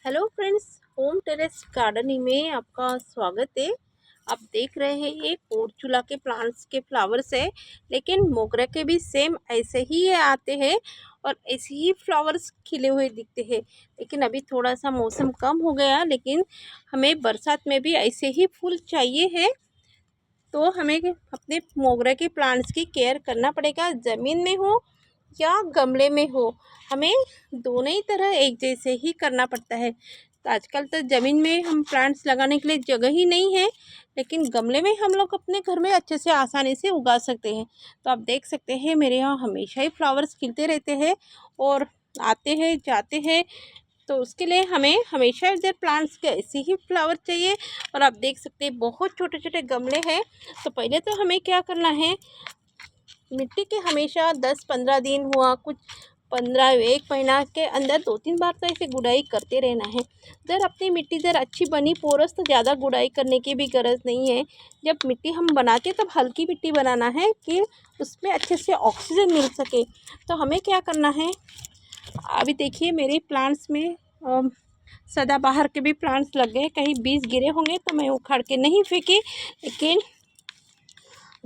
Hello friends, home terrace gardening में आपका स्वागत है। आप देख रहे हैं ये पोर्चुला के प्लांट्स के फ्लावर्स है, लेकिन मोगरा के भी सेम ऐसे ही आते हैं और ऐसे ही फ्लावर्स खिले हुए दिखते हैं। लेकिन अभी थोड़ा सा मौसम कम हो गया, लेकिन हमें बरसात में भी ऐसे ही फूल चाहिए है। तो हमें अपने मोगरा के प्लांट्स की केयर करना पड़ेगा, ज़मीन में हो या गमले में हो, हमें दोनों ही तरह एक जैसे ही करना पड़ता है। तो आजकल तो ज़मीन में हम प्लांट्स लगाने के लिए जगह ही नहीं है, लेकिन गमले में हम लोग अपने घर में अच्छे से आसानी से उगा सकते हैं। तो आप देख सकते हैं मेरे यहाँ हमेशा ही फ्लावर्स खिलते रहते हैं और आते हैं जाते हैं। तो उसके लिए हमें हमेशा इधर प्लांट्स के ऐसे ही फ्लावर चाहिए। और आप देख सकते हैं बहुत छोटे छोटे गमले हैं। तो पहले तो हमें क्या करना है, मिट्टी के हमेशा 10-15 दिन हुआ, कुछ 15 एक महीना के अंदर 2-3 बार तो ऐसे गुड़ाई करते रहना है। अगर अपनी मिट्टी अगर अच्छी बनी पोरस तो ज़्यादा गुड़ाई करने की भी ज़रूरत नहीं है। जब मिट्टी हम बनाते तब हल्की मिट्टी बनाना है कि उसमें अच्छे से ऑक्सीजन मिल सके। तो हमें क्या करना है, अभी देखिए मेरे प्लांट्स में सदाबहार के भी प्लांट्स लग गए। कहीं बीज गिरे होंगे तो मैं उखाड़ के नहीं फेंकी, लेकिन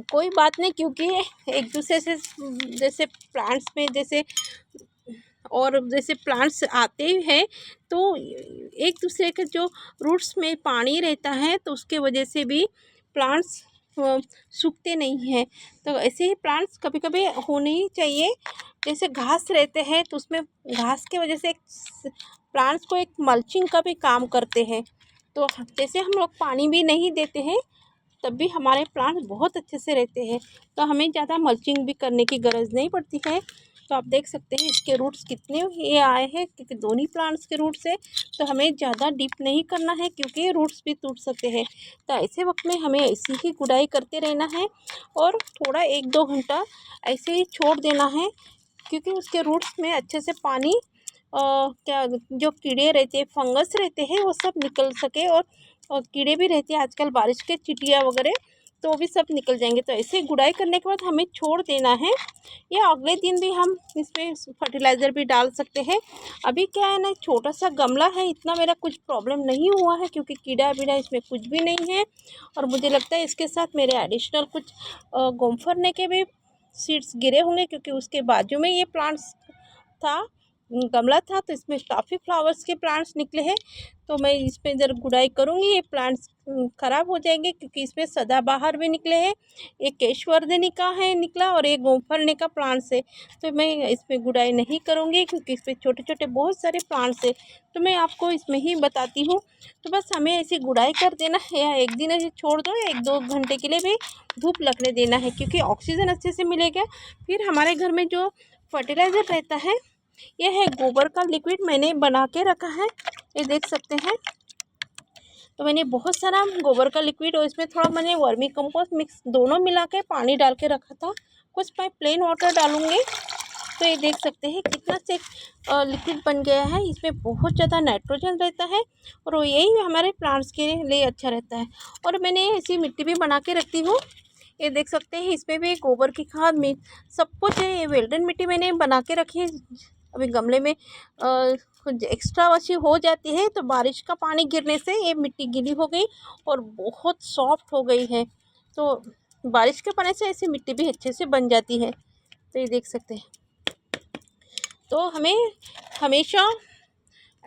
कोई बात नहीं, क्योंकि एक दूसरे से जैसे प्लांट्स में जैसे प्लांट्स आते हैं तो एक दूसरे के जो रूट्स में पानी रहता है तो उसके वजह से भी प्लांट्स सूखते नहीं हैं। तो ऐसे ही प्लांट्स कभी कभी होने ही चाहिए। जैसे घास रहते हैं तो उसमें घास की वजह से प्लांट्स को एक मल्चिंग का भी काम करते हैं। तो जैसे हम लोग पानी भी नहीं देते हैं तब भी हमारे प्लांट्स बहुत अच्छे से रहते हैं। तो हमें ज़्यादा मल्चिंग भी करने की ज़रूरत नहीं पड़ती है। तो आप देख सकते हैं इसके रूट्स कितने ये आए हैं, क्योंकि दोनों प्लांट्स के रूट्स है। तो हमें ज़्यादा डीप नहीं करना है क्योंकि रूट्स भी टूट सकते हैं। तो ऐसे वक्त में हमें ऐसी ही गुड़ाई करते रहना है और थोड़ा 1-2 घंटा ऐसे ही छोड़ देना है, क्योंकि उसके रूट्स में अच्छे से पानी क्या जो कीड़े रहते हैं, फंगस रहते हैं, वो सब निकल सके। और कीड़े भी रहते हैं आजकल बारिश के, चिटिया वगैरह, तो वो भी सब निकल जाएंगे। तो ऐसे गुड़ाई करने के बाद हमें छोड़ देना है, या अगले दिन भी हम इसमें फर्टिलाइज़र भी डाल सकते हैं। अभी क्या है ना, छोटा सा गमला है, इतना मेरा कुछ प्रॉब्लम नहीं हुआ है क्योंकि कीड़ा बीड़ा इसमें कुछ भी नहीं है। और मुझे लगता है इसके साथ मेरे एडिशनल कुछ गोमफरने के भी सीड्स गिरे होंगे, क्योंकि उसके बाजू में ये प्लांट्स था, गमला था, तो इसमें काफ़ी फ्लावर्स के प्लांट्स निकले हैं। तो मैं इसमें ज़रा गुड़ाई करूँगी, ये प्लांट्स ख़राब हो जाएंगे, क्योंकि इसमें सदाबहार भी निकले हैं, एक केशवर्धनी का है निकला और एक गोमफरने का प्लांट्स है। तो मैं इसमें गुड़ाई नहीं करूँगी क्योंकि इसमें छोटे छोटे बहुत सारे प्लांट्स है। तो मैं आपको इसमें ही बताती हूँ। तो बस हमें ऐसे गुड़ाई कर देना है, या एक दिन ऐसे छोड़ दो, 1-2 घंटे के लिए भी धूप लगने देना है, क्योंकि ऑक्सीजन अच्छे से मिलेगा। फिर हमारे घर में जो फर्टिलाइज़र रहता है, यह है गोबर का लिक्विड, मैंने बना के रखा है, ये देख सकते हैं। तो मैंने बहुत सारा गोबर का लिक्विड और इसमें थोड़ा मैंने वर्मी कंपोस्ट मिक्स दोनों मिला के पानी डाल के रखा था। कुछ मैं प्लेन वाटर डालूँगी। तो ये देख सकते हैं कितना से लिक्विड बन गया है। इसमें बहुत ज़्यादा नाइट्रोजन रहता है और यही हमारे प्लांट्स के लिए अच्छा रहता है। और मैंने ऐसी मिट्टी भी बना के रखती हूँ, ये देख सकते हैं। इसमें भी गोबर की खाद में सब कुछ है। ये वेल्डन मिट्टी मैंने बना के रखी है। अभी गमले में कुछ एक्स्ट्रा वैसी हो जाती है तो बारिश का पानी गिरने से ये मिट्टी गीली हो गई और बहुत सॉफ्ट हो गई है। तो बारिश के पानी से ऐसी मिट्टी भी अच्छे से बन जाती है। तो ये देख सकते हैं। तो हमें हमेशा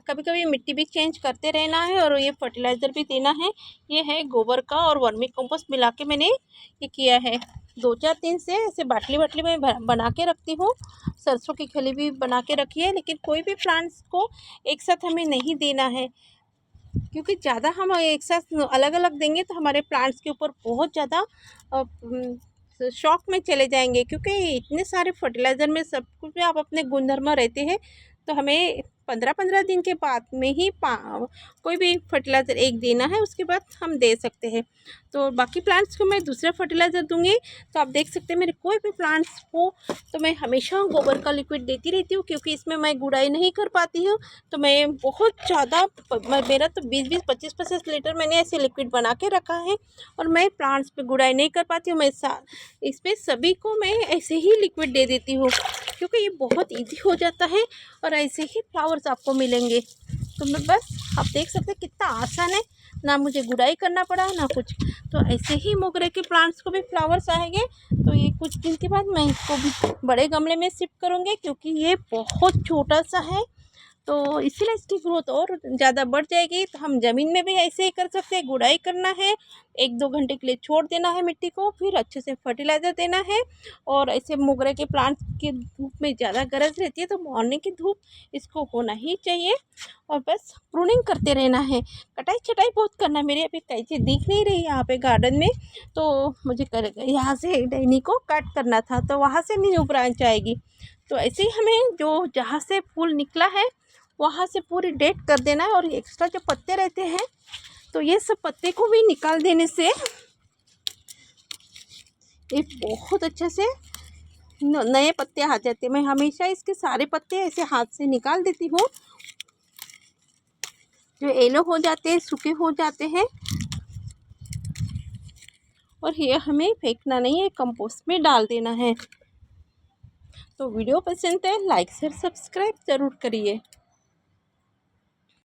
कभी कभी मिट्टी भी चेंज करते रहना है और ये फर्टिलाइज़र भी देना है। ये है गोबर का और वर्मी कंपोस्ट मिला के मैंने ये किया है। 2-4 दिन से ऐसे बाटली बाटली में बना के रखती हूँ। सरसों की खली भी बना के रखी है, लेकिन कोई भी प्लांट्स को एक साथ हमें नहीं देना है, क्योंकि ज़्यादा हम एक साथ अलग अलग देंगे तो हमारे प्लांट्स के ऊपर बहुत ज़्यादा शॉक में चले जाएंगे, क्योंकि इतने सारे फर्टिलाइज़र में सब कुछ में आप अपने गुणधर्म रहते हैं। तो हमें 15-15 दिन के बाद में ही कोई भी फर्टिलाइज़र एक देना है, उसके बाद हम दे सकते हैं। तो बाकी प्लांट्स को मैं दूसरा फर्टिलाइज़र दूंगी। तो आप देख सकते हैं मेरे कोई भी प्लांट्स हो तो मैं हमेशा गोबर का लिक्विड देती रहती हूँ, क्योंकि इसमें मैं गुड़ाई नहीं कर पाती हूँ। तो मैं बहुत ज़्यादा मेरा तो 20-20 25-25 लीटर मैंने ऐसे लिक्विड बना के रखा है। और मैं प्लांट्स पे गुड़ाई नहीं कर पाती हूँ, मैं इसमें सभी को मैं ऐसे ही लिक्विड दे देती हूँ, क्योंकि ये बहुत ईजी हो जाता है और ऐसे ही फ्लावर्स आपको मिलेंगे। तो मैं बस आप देख सकते हैं कितना आसान है, ना मुझे गुड़ाई करना पड़ा ना कुछ। तो ऐसे ही मोगरे के प्लांट्स को भी फ्लावर्स आएंगे। तो ये कुछ दिन के बाद मैं इसको भी बड़े गमले में शिफ्ट करूँगी, क्योंकि ये बहुत छोटा सा है, तो इसीलिए इसकी ग्रोथ और ज़्यादा बढ़ जाएगी। तो हम ज़मीन में भी ऐसे ही कर सकते हैं, गुड़ाई करना है, 1-2 घंटे के लिए छोड़ देना है मिट्टी को, फिर अच्छे से फर्टिलाइज़र देना है। और ऐसे मोगरे के प्लांट्स की धूप में ज़्यादा गरज रहती है, तो मॉर्निंग की धूप इसको होना ही चाहिए। और बस प्रूनिंग करते रहना है, कटाई छटाई बहुत करना है। मेरी अभी कैंची दिख नहीं रही यहाँ पे गार्डन में, तो मुझे यहाँ से डैनी को कट करना था, तो वहाँ से न्यू ब्रांच आएगी। तो ऐसे ही हमें जो जहाँ से फूल निकला है वहाँ से पूरी डेट कर देना है। और एक्स्ट्रा जो पत्ते रहते हैं, तो ये सब पत्ते को भी निकाल देने से ये बहुत अच्छे से नए पत्ते आ जाते हैं। मैं हमेशा इसके सारे पत्ते ऐसे हाथ से निकाल देती हूँ, जो येलो हो जाते हैं, सूखे हो जाते हैं। और ये हमें फेंकना नहीं है, कंपोस्ट में डाल देना है। तो वीडियो पसंद है, लाइक शेयर सब्सक्राइब ज़रूर करिए।